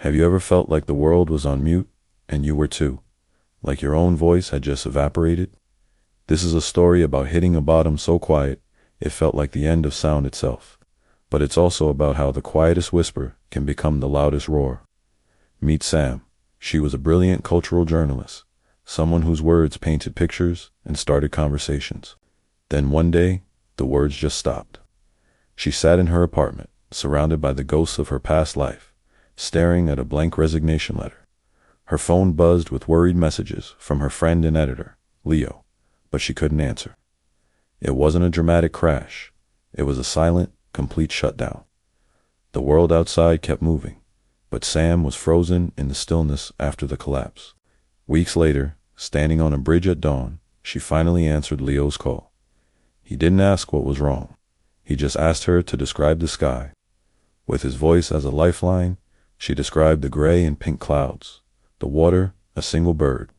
Have you ever felt like the world was on mute, and you were too? Like your own voice had just evaporated? This is a story about hitting a bottom so quiet, it felt like the end of sound itself. But it's also about how the quietest whisper can become the loudest roar. Meet Sam. She was a brilliant cultural journalist, someone whose words painted pictures and started conversations. Then one day, the words just stopped. She sat in her apartment, surrounded by the ghosts of her past life, staring at a blank resignation letter. Her phone buzzed with worried messages from her friend and editor, Leo, but she couldn't answer. It wasn't a dramatic crash. It was a silent, complete shutdown. The world outside kept moving, but Sam was frozen in the stillness after the collapse. Weeks later, standing on a bridge at dawn, she finally answered Leo's call. He didn't ask what was wrong. He just asked her to describe the sky. With his voice as a lifeline, she described the gray and pink clouds, the water, a single bird.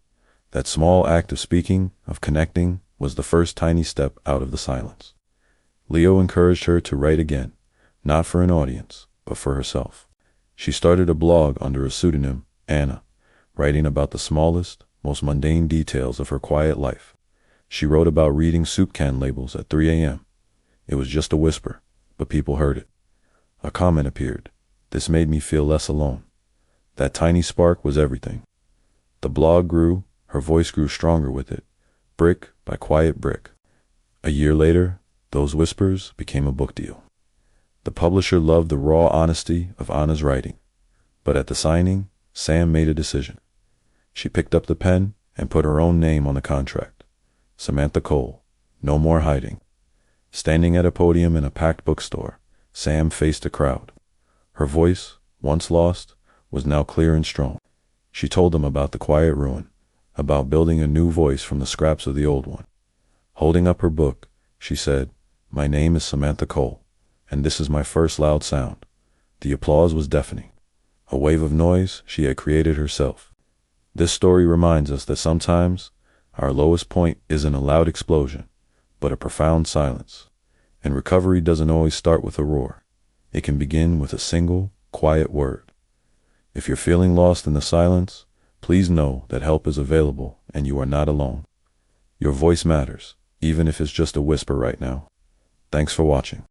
That small act of speaking, of connecting, was the first tiny step out of the silence. Leo encouraged her to write again, not for an audience, but for herself. She started a blog under a pseudonym, Anna, writing about the smallest, most mundane details of her quiet life. She wrote about reading soup can labels at 3 a.m. It was just a whisper, but people heard it. A comment appeared. This made me feel less alone. That tiny spark was everything. The blog grew, her voice grew stronger with it, brick by quiet brick. A year later, those whispers became a book deal. The publisher loved the raw honesty of Anna's writing. But at the signing, Sam made a decision. She picked up the pen and put her own name on the contract. Samantha Cole, no more hiding. Standing at a podium in a packed bookstore, Sam faced a crowd. Her voice, once lost, was now clear and strong. She told them about the quiet ruin, about building a new voice from the scraps of the old one. Holding up her book, she said, "My name is Samantha Cole, and this is my first loud sound." The applause was deafening. A wave of noise she had created herself. This story reminds us that sometimes our lowest point isn't a loud explosion, but a profound silence. And recovery doesn't always start with a roar. It can begin with a single, quiet word. If you're feeling lost in the silence, please know that help is available and you are not alone. Your voice matters, even if it's just a whisper right now. Thanks for watching.